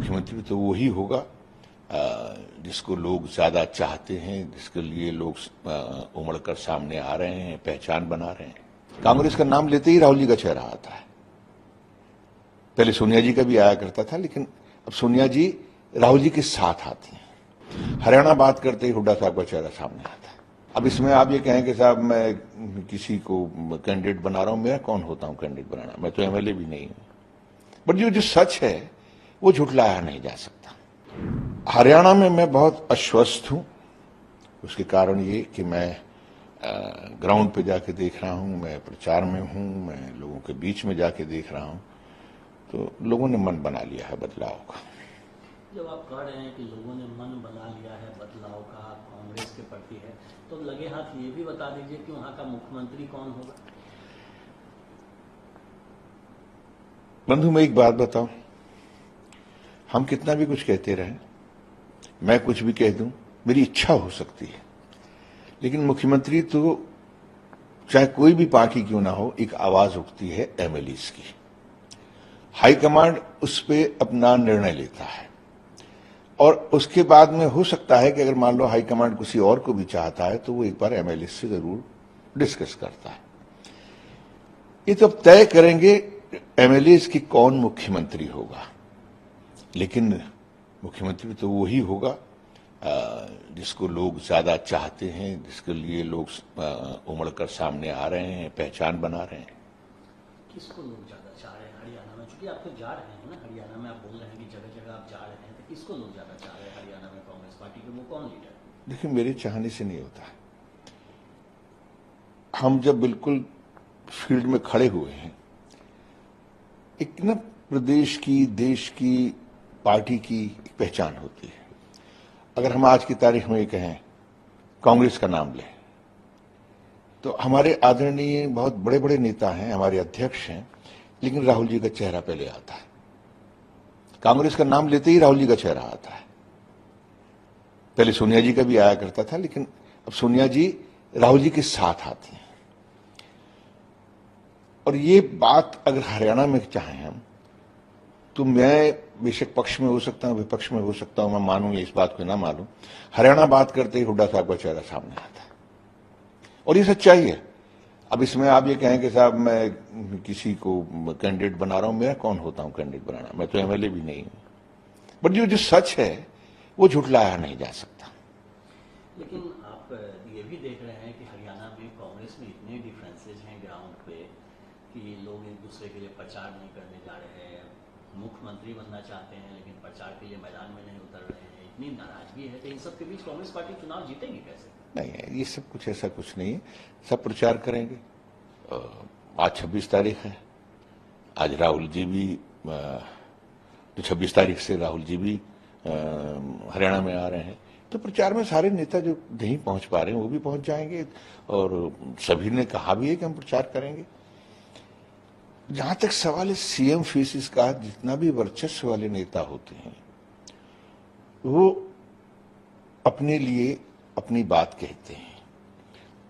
मुख्यमंत्री तो वही होगा जिसको लोग ज्यादा चाहते हैं, जिसके लिए लोग उमड़कर सामने आ रहे हैं, पहचान बना रहे हैं। कांग्रेस का नाम लेते ही राहुल जी का चेहरा आता है। पहले सोनिया जी का भी आया करता था, लेकिन अब सोनिया जी राहुल जी के साथ आती हैं। हरियाणा बात करते ही हुड्डा साहब का चेहरा सामने आता है। अब इसमें आप ये कहें कि साहब मैं किसी को कैंडिडेट बना रहा हूं, मैं कौन होता हूं कैंडिडेट बनाना, मैं तो एमएलए भी नहीं हूं। बट जो सच है वो झुठलाया नहीं जा सकता। हरियाणा में मैं बहुत अस्वस्थ हूं। उसके कारण ये कि मैं ग्राउंड पे जाके देख रहा हूं, मैं प्रचार में हूं, मैं लोगों के बीच में जाके देख रहा हूं, तो लोगों ने मन बना लिया है बदलाव का। जब आप कह रहे हैं कि लोगों ने मन बना लिया है बदलाव का, कांग्रेस के प्रति है, तो लगे हाथ ये भी बता दीजिए कि वहां का मुख्यमंत्री कौन होगा। बंधु, मैं एक बात बताऊं, हम कितना भी कुछ कहते रहें, मैं कुछ भी कह दूं, मेरी इच्छा हो सकती है, लेकिन मुख्यमंत्री तो चाहे कोई भी पार्टी क्यों ना हो, एक आवाज उठती है एमएलएस की। हाईकमांड उस पर अपना निर्णय लेता है और उसके बाद में हो सकता है कि अगर मान लो हाईकमांड किसी और को भी चाहता है तो वो एक बार एमएलए से जरूर डिस्कस करता है। ये तो अब तय करेंगे एमएलए की कौन मुख्यमंत्री होगा, लेकिन मुख्यमंत्री तो वही होगा जिसको लोग ज्यादा चाहते हैं, जिसके लिए लोग उमड़कर सामने आ रहे हैं, पहचान बना रहे हैं। किसको लोग ज्यादा चाह रहे हैं हरियाणा में? चूंकि आप तो जा रहे हैं ना हरियाणा में, आप बोल रहे हैं कि जगह जगह आप जा रहे हैं, तो किसको लोग ज्यादा चाह रहे हैं हरियाणा में कांग्रेस पार्टी के? वो कौन लीडर? देखिए, मेरे चाहने से नहीं होता। हम जब बिल्कुल फील्ड में खड़े हुए हैं, एक ना प्रदेश की, देश की, पार्टी की एक पहचान होती है। अगर हम आज की तारीख में ये कहें कांग्रेस का नाम लें, तो हमारे आदरणीय बहुत बड़े बड़े नेता हैं, हमारे अध्यक्ष हैं, लेकिन राहुल जी का चेहरा पहले आता है। कांग्रेस का नाम लेते ही राहुल जी का चेहरा आता है। पहले सोनिया जी का भी आया करता था, लेकिन अब सोनिया जी राहुल जी के साथ आती हैं। और ये बात अगर हरियाणा में चाहें हम, तो मैं बेशक पक्ष में हो सकता हूं, विपक्ष में हो सकता हूं, मैं मानूं या इस बात को ना मानूं, हरियाणा बात करते ही हुड्डा साहब का चेहरा सामने आता है और ये सच्चाई है। अब इसमें आप ये कहें कि साहब मैं किसी को कैंडिडेट बना रहा हूं, मैं कौन होता हूं कैंडिडेट बनाना, मैं तो एमएलए भी नहीं हूं। बट जो सच है वो झुठलाया नहीं जा सकता। लेकिन आप ये भी देख रहे हैं कि हरियाणा में कांग्रेस में इतने डिफरेंसेज हैं ग्राउंड पे कि लोग एक दूसरे के लिए प्रचार नहीं करने जा रहे हैं, मुख्यमंत्री बनना चाहते हैं लेकिन प्रचार के लिए मैदान में नहीं उतर रहे हैं, इतनी नाराजगी है। तो इन सब के बीच कांग्रेस पार्टी चुनाव जीतेगी कैसे? नहीं है, ये सब कुछ ऐसा कुछ नहीं है। सब प्रचार करेंगे। आज 26 तारीख है, आज राहुल जी भी, जो 26 तारीख से राहुल जी भी हरियाणा में आ रहे हैं, तो प्रचार में सारे नेता जो नहीं पहुंच पा रहे हैं वो भी पहुंच जाएंगे और सभी ने कहा भी है कि हम प्रचार करेंगे। जहां तक सवाल है सीएम फेसिस का, जितना भी वर्चस्व वाले नेता होते हैं वो अपने लिए अपनी बात कहते हैं,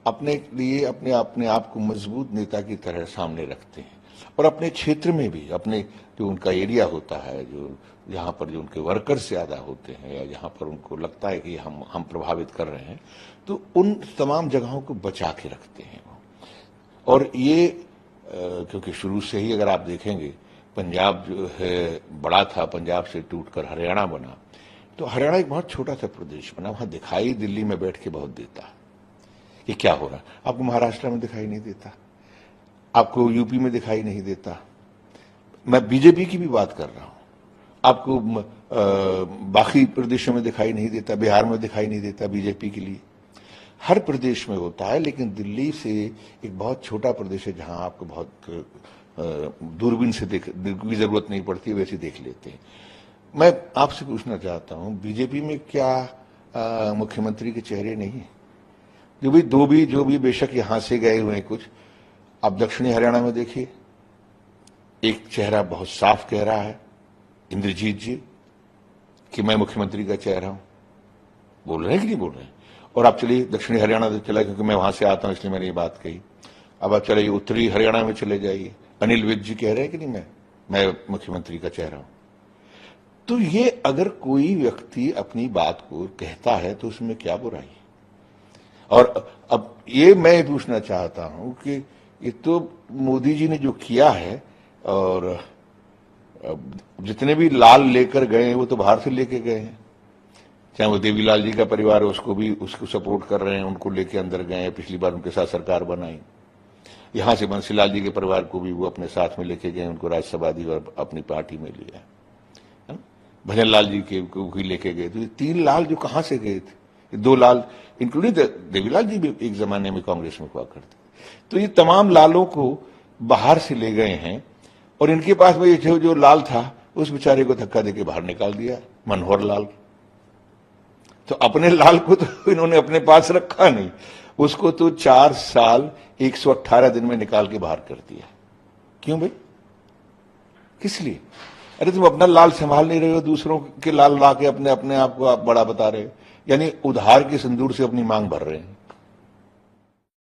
अपने लिए अपने आप को मजबूत नेता की तरह सामने रखते हैं और अपने क्षेत्र में भी, अपने जो उनका एरिया होता है, जो जहां पर जो उनके वर्कर्स ज्यादा होते हैं या जहां पर उनको लगता है कि हम प्रभावित कर रहे हैं, तो उन तमाम जगहों को बचा के रखते हैं वो। और ये क्योंकि शुरू से ही अगर आप देखेंगे, पंजाब जो है बड़ा था, पंजाब से टूटकर हरियाणा बना, तो हरियाणा एक बहुत छोटा सा प्रदेश बना। वहां दिखाई दिल्ली में बैठ के बहुत देता कि क्या हो रहा है। आपको महाराष्ट्र में दिखाई नहीं देता, आपको यूपी में दिखाई नहीं देता। मैं बीजेपी की भी बात कर रहा हूं, आपको बाकी प्रदेशों में दिखाई नहीं देता, बिहार में दिखाई नहीं देता बीजेपी के लिए। हर प्रदेश में होता है, लेकिन दिल्ली से एक बहुत छोटा प्रदेश है जहां आपको बहुत दूरबीन से देखने की जरूरत नहीं पड़ती, वैसे देख लेते हैं। मैं आपसे पूछना चाहता हूं, बीजेपी में क्या मुख्यमंत्री के चेहरे नहीं है? जो भी बेशक यहां से गए हुए हैं कुछ, आप दक्षिणी हरियाणा में देखिए, एक चेहरा बहुत साफ कह रहा है, इंद्रजीत जी, कि मैं मुख्यमंत्री का चेहरा हूं। बोल रहे हैं कि नहीं बोल रहे हैं? और आप चलिए दक्षिणी हरियाणा से चला, क्योंकि मैं वहां से आता हूं इसलिए मैंने ये बात कही। अब आप चलिए उत्तरी हरियाणा में चले जाइए, अनिल विज जी कह रहे हैं कि नहीं मैं मुख्यमंत्री का चेहरा हूं। तो ये अगर कोई व्यक्ति अपनी बात को कहता है तो उसमें क्या बुराई है? और अब ये मैं पूछना चाहता हूं कि ये तो मोदी जी ने जो किया है, और जितने भी लाल लेकर गए हैं वो तो बाहर से लेके गए हैं, चाहे वो देवीलाल जी का परिवार है उसको भी उसको सपोर्ट कर रहे हैं, उनको लेके अंदर गए हैं, पिछली बार उनके साथ सरकार बनाई। यहां से बंसीलाल जी के परिवार को भी वो अपने साथ में लेके गए, उनको राज्यसभा दी और अपनी पार्टी में लिया, है ना। भजन लाल जी के को भी लेके गए। तो ये 3 लाल जो कहां से गए थे, 2 लाल इंक्लूडिंग देवीलाल जी भी एक जमाने में कांग्रेस में हुआ करते। तो ये तमाम लालों को बाहर से ले गए हैं, और इनके पास में जो लाल था उस बेचारे को धक्का देके बाहर निकाल दिया, मनोहर लाल। तो अपने लाल को तो इन्होंने अपने पास रखा नहीं, उसको तो 4 साल 118 दिन में निकाल के बाहर कर दिया। क्यों भाई, किस लिए? अरे तुम अपना लाल संभाल नहीं रहे हो, दूसरों के लाल ला के अपने आप को आप बड़ा बता रहे हो, यानी उधार के सिंदूर से अपनी मांग भर रहे हैं।